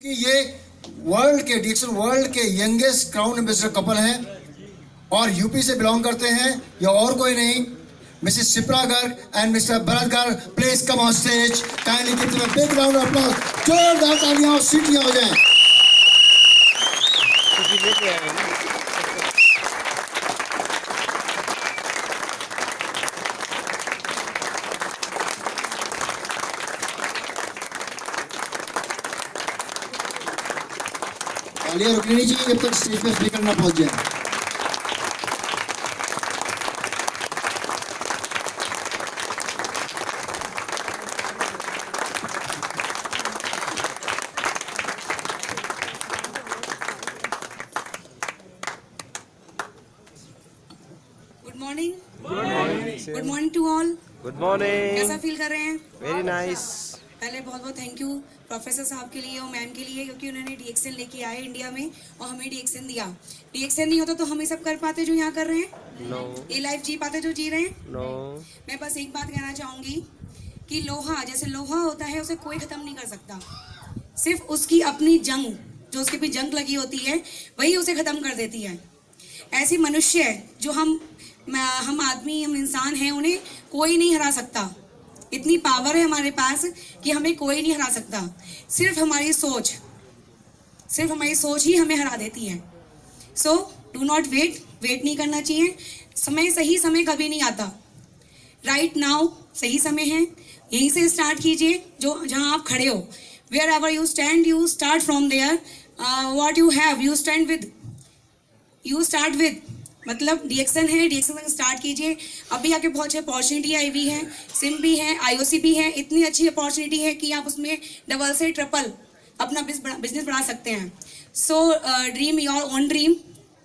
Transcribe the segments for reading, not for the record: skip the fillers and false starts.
कि ये डीएक्सन वर्ल्ड के यंगेस्ट क्राउन एम्बेसडर कपल हैं और यूपी से बिलोंग करते हैं। या और कोई नहीं, Mrs Shipra Garg and mister Bharat Garg, please come on stage, kindly give them a big round of applause. जोरदार तालियां और सीटियां हो जाएं। तालियां रुकनी नहीं चाहिए जब तक स्टेज पर स्पीकर ना पहुंच जाए। Good morning to all. Good morning. कैसा फील कर रहे हैं? Very nice. पहले बहुत बहुत थैंक यू प्रोफेसर साहब के लिए और मैम के लिए, क्योंकि उन्होंने डीएक्सन लेके आए इंडिया में और हमें डीएक्सन दिया। डीएक्सन नहीं होता तो हम ये सब कर पाते जो यहाँ कर रहे हैं? नो। ये लाइफ जी पाते जो जी रहे हैं? नो। मैं बस एक बात कहना चाहूँगी कि लोहा जैसे लोहा होता है उसे कोई ख़त्म नहीं कर सकता, सिर्फ उसकी अपनी जंग, जो उसके भी जंग लगी होती है वही उसे ख़त्म कर देती है। ऐसे मनुष्य जो हम आदमी, हम इंसान हैं, उन्हें कोई नहीं हरा सकता। इतनी पावर है हमारे पास कि हमें कोई नहीं हरा सकता। सिर्फ हमारी सोच ही हमें हरा देती है। सो डू नॉट वेट नहीं करना चाहिए। सही समय कभी नहीं आता। राइट नाउ सही समय है, यहीं से स्टार्ट कीजिए। जहाँ आप खड़े हो, wherever you stand, you start from there. What you have you start with मतलब डीएक्सन है, डीएक्सन तक स्टार्ट कीजिए। अभी आके बहुत अच्छी अपॉर्चुनिटी आई हुई है, सिम भी है, आईओसी भी है। इतनी अच्छी अपॉर्चुनिटी है कि आप उसमें डबल से ट्रिपल अपना बिजनेस बढ़ा सकते हैं। सो ड्रीम योर ओन ड्रीम।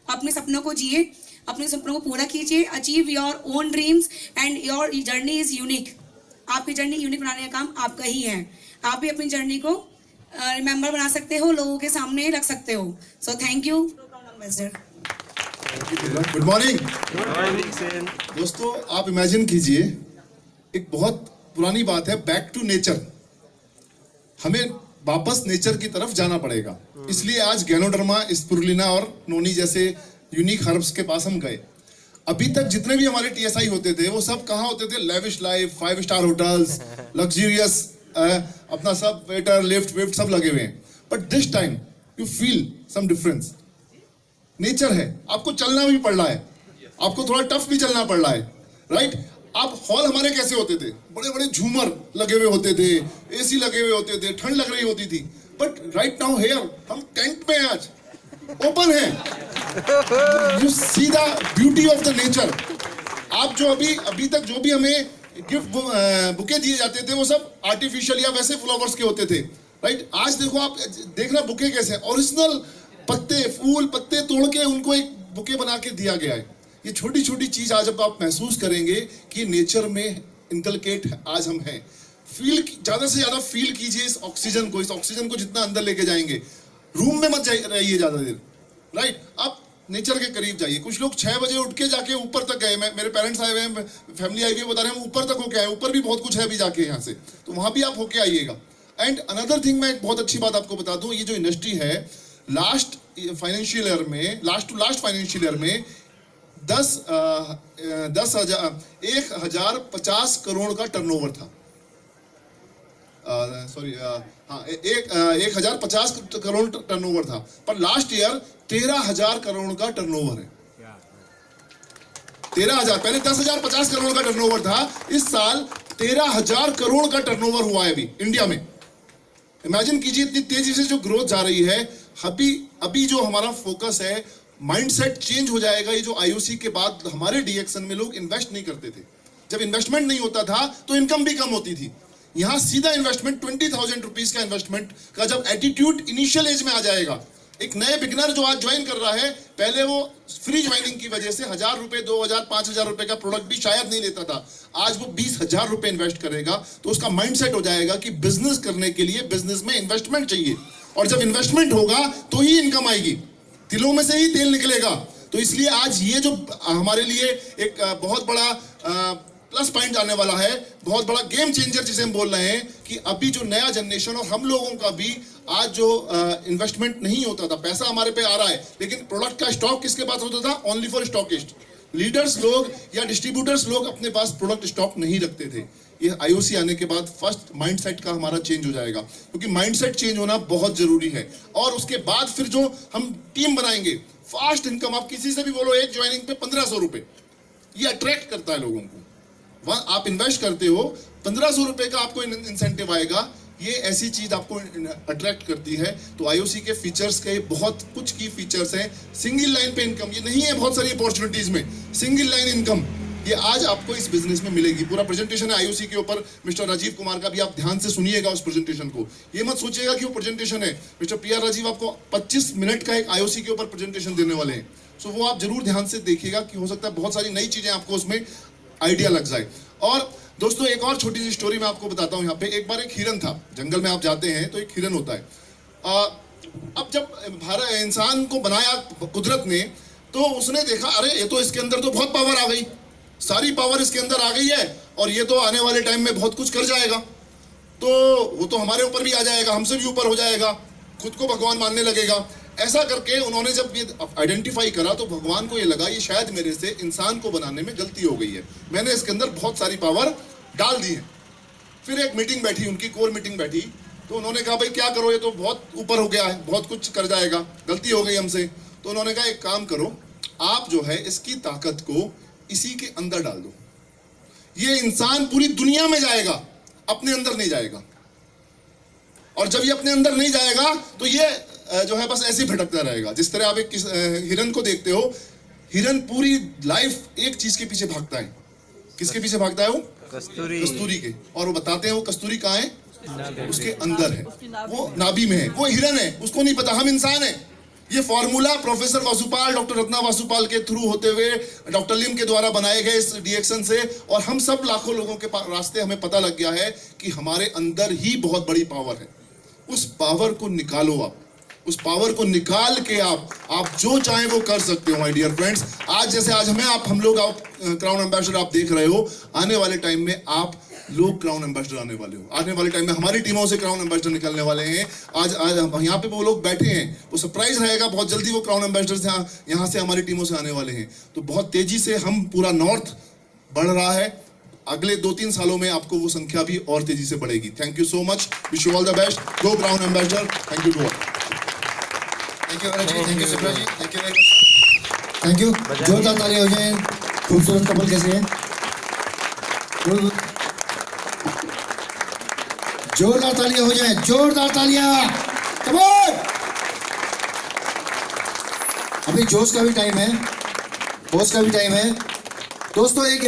अपने सपनों को जिए, अपने सपनों को पूरा कीजिए। Achieve your own dreams and your journey is unique. आपकी जर्नी यूनिक बनाने का काम आपका ही है। आप भी अपनी जर्नी को रिमेंबर बना सकते हो, लोगों के सामने रख सकते हो। So thank you ambassador. Good morning दोस्तों, आप इमेजिन कीजिए, एक बहुत पुरानी बात है, बैक टू नेचर। हमें वापस नेचर की तरफ जाना पड़ेगा। इसलिए आज गैनोडर्मा, स्पिरुलिना और नोनी जैसे यूनिक हर्ब्स के पास हम गए। अभी तक जितने भी हमारे टीएसआई होते थे वो सब कहाँ होते थे? Lavish life, 5 star hotels, luxurious, अपना सब वेटर, लिफ्ट विफ्ट सब लगे हुए हैं। But this time you feel some difference. Nature है, आपको चलना भी पड़ रहा है, आपको थोड़ा टफ भी चलना पड़ रहा है, राइट? आप हॉल हमारे कैसे होते थे? बड़े बड़े झूमर लगे हुए होते थे, एसी लगे हुए होते थे, ठंड लग रही होती थी। बट राइट नाउ हियर हम टेंट में, आज ओपन है। You see the beauty of the nature. आप जो अभी तक जो भी हमें गिफ्ट बुके दिए जाते थे वो सब आर्टिफिशियल या वैसे फ्लावर्स के होते थे, राइट? आज देखो, आप देखना बुके कैसे ओरिजिनल पत्ते, फूल पत्ते तोड़ के उनको एक बुके बना के दिया गया है। ये छोटी छोटी चीज आज अब आप महसूस करेंगे कि नेचर में इनकलकेट आज हम हैं। फील, ज्यादा से ज्यादा फील कीजिए इस ऑक्सीजन को जितना अंदर लेके जाएंगे। रूम में मत रहिए ज्यादा देर, राइट? आप नेचर के करीब जाइए। कुछ लोग 6 बजे उठ के जाके ऊपर तक गए। मेरे पेरेंट्स आए हुए हैं, फैमिली आई हुई है, बता रहे हैं हम ऊपर तक होके आए। ऊपर भी बहुत कुछ है अभी जाके यहाँ से, तो वहां भी आप होके आइएगा। एंड अनदर थिंग, मैं एक बहुत अच्छी बात आपको बता दूं, ये जो इंडस्ट्री है, लास्ट फाइनेंशियल ईयर में 1050 करोड़ का टर्नओवर था। 1050 करोड़ टर्नओवर था, पर लास्ट ईयर 13,000 करोड़ का टर्नओवर है। 13,000, पहले 10,050 करोड़ का टर्नओवर था, इस साल 13,000 करोड़ का टर्नओवर हुआ है अभी इंडिया में। इमेजिन कीजिए, इतनी तेजी से जो ग्रोथ जा रही है। अभी जो हमारा फोकस है, माइंडसेट चेंज हो जाएगा। ये जो आईओसी के बाद हमारे डीएक्सन में लोग इन्वेस्ट नहीं करते थे। जब इन्वेस्टमेंट नहीं होता था तो इनकम भी कम होती थी। यहाँ सीधा इन्वेस्टमेंट 20,000 रुपीज का इन्वेस्टमेंट का जब एटीट्यूड इनिशियल एज में आ जाएगा, एक नए बिगनर जो आज ज्वाइन कर रहा है, पहले वो फ्री ज्वाइनिंग की वजह से 1,000 रुपए, 2,000, 5,000 रुपए का प्रोडक्ट भी शायद नहीं लेता था। आज वो 20,000 रुपए इन्वेस्ट करेगा तो उसका माइंडसेट हो जाएगा कि बिजनेस करने के लिए बिजनेस में इन्वेस्टमेंट चाहिए, और जब इन्वेस्टमेंट होगा तो ही इनकम आएगी, तिलों में से ही तेल निकलेगा। तो इसलिए आज ये जो हमारे लिए एक बहुत बड़ा प्लस पॉइंट आने वाला है, बहुत बड़ा गेम चेंजर जिसे हम बोल रहे हैं कि अभी जो नया जनरेशन और हम लोगों का भी आज जो इन्वेस्टमेंट नहीं होता था, पैसा हमारे पे आ रहा है, लेकिन प्रोडक्ट का स्टॉक किसके पास होता था? Only for stockist. लीडर्स लोग या डिस्ट्रीब्यूटर्स लोग अपने पास प्रोडक्ट स्टॉक नहीं रखते थे। ये आईओसी आने के बाद फर्स्ट माइंडसेट का हमारा चेंज हो जाएगा, क्योंकि माइंडसेट चेंज होना बहुत जरूरी है। और उसके बाद फिर जो हम टीम बनाएंगे, फास्ट इनकम, आप किसी से भी बोलो एक ज्वाइनिंग पे 1500 रुपए, ये अट्रैक्ट करता है लोगों को। वहां आप इन्वेस्ट करते हो, 1500 रुपए का आपको इंसेंटिव आएगा, ये ऐसी चीज आपको अट्रैक्ट करती है। तो आईओसी के फीचर्स के बहुत कुछ की फीचर्स हैं। सिंगल लाइन पे इनकम, ये नहीं है बहुत सारी अपॉर्चुनिटीज में, सिंगल लाइन इनकम ये आज आपको इस बिजनेस में मिलेगी। पूरा प्रेजेंटेशन है आईओसी के ऊपर, मिस्टर राजीव कुमार का भी, आप ध्यान से सुनिएगा उस प्रेजेंटेशन को। ये मत सोचिएगा कि वो प्रेजेंटेशन है, मिस्टर पीआर राजीव आपको 25 मिनट का एक आईओसी के ऊपर प्रेजेंटेशन देने वाले हैं। सो वो आप जरूर ध्यान से देखिएगा कि हो सकता है बहुत सारी नई चीजें आपको उसमें आइडिया लग जाए। और दोस्तों एक और छोटी सी स्टोरी मैं आपको बताता हूँ। यहाँ पे एक बार एक हिरन था, जंगल में आप जाते हैं तो एक हिरन होता है। अब जब इंसान को बनाया कुदरत ने, तो उसने देखा अरे ये तो इसके अंदर तो बहुत पावर आ गई, सारी पावर इसके अंदर आ गई है और ये तो आने वाले टाइम में बहुत कुछ कर जाएगा, तो वो तो हमारे ऊपर भी आ जाएगा, हमसे भी ऊपर हो जाएगा, खुद को भगवान मानने लगेगा। ऐसा करके उन्होंने जब ये आइडेंटिफाई करा तो भगवान को ये लगा ये शायद मेरे से इंसान को बनाने में गलती हो गई है, मैंने इसके अंदर बहुत सारी पावर डाल दी है। फिर एक मीटिंग बैठी, उनकी कोर मीटिंग बैठी, तो उन्होंने कहा भाई क्या करो, ये तो बहुत ऊपर हो गया है, बहुत कुछ कर जाएगा, गलती हो गई हमसे। तो उन्होंने कहा एक काम करो, आप जो है इसकी ताकत को इसी के अंदर डाल दो, ये इंसान पूरी दुनिया में जाएगा, अपने अंदर नहीं जाएगा। और जब ये अपने अंदर नहीं जाएगा तो ये जो है बस ऐसे ही भटकता रहेगा। जिस तरह आप एक हिरन को देखते हो, हिरन पूरी लाइफ एक चीज के पीछे भागता है। किसके पीछे भागता है वो? कस्तूरी के। और वो बताते हैं वो कस्तूरी कहाँ है? उसके अंदर है, वो नाभि में है, वो हिरन है, उसको नहीं पता हम इंसान है। ये फॉर्मूला प्रोफेसर वासुपाल, डॉक्टर रत्ना वासुपाल के थ्रू होते हुए डॉक्टर लिम के द्वारा बनाए गए इस डीएक्शन से, और हम सब लाखों लोगों के रास्ते हमें पता लग गया है कि हमारे अंदर ही बहुत बड़ी पावर है। उस पावर को निकालो, आप उस पावर को निकाल के आप जो चाहें वो कर सकते हो माय डियर फ्रेंड्स। आज जैसे आज हम लोग क्राउन एम्बेसडर आप देख रहे हो, आने वाले टाइम में आप लोग क्राउन एम्बेसडर आने वाले हो। आने वाले टाइम में हमारी टीमों से क्राउन एम्बेसडर निकलने वाले हैं। आज यहाँ पे वो लोग बैठे हैं, वो सरप्राइज रहेगा, बहुत जल्दी वो क्राउन एम्बेसडर यहाँ से हमारी टीमों से आने वाले हैं। तो बहुत तेजी से हम पूरा नॉर्थ बढ़ रहा है, अगले 2-3 सालों में आपको वो संख्या भी और तेजी से बढ़ेगी। Thank you so much, wish you all the best, go crown ambassador. Thank you to all. Thank you ji, thank you Shipra ji, thank you very much, thank you. जोरदार तालियां हो जाए। खूबसूरत कपल कैसे है? जोरदार तालियां हो जाए, जोरदार तालियां, कम ऑन। अभी जोश का भी टाइम है, होश का भी टाइम है दोस्तों। एक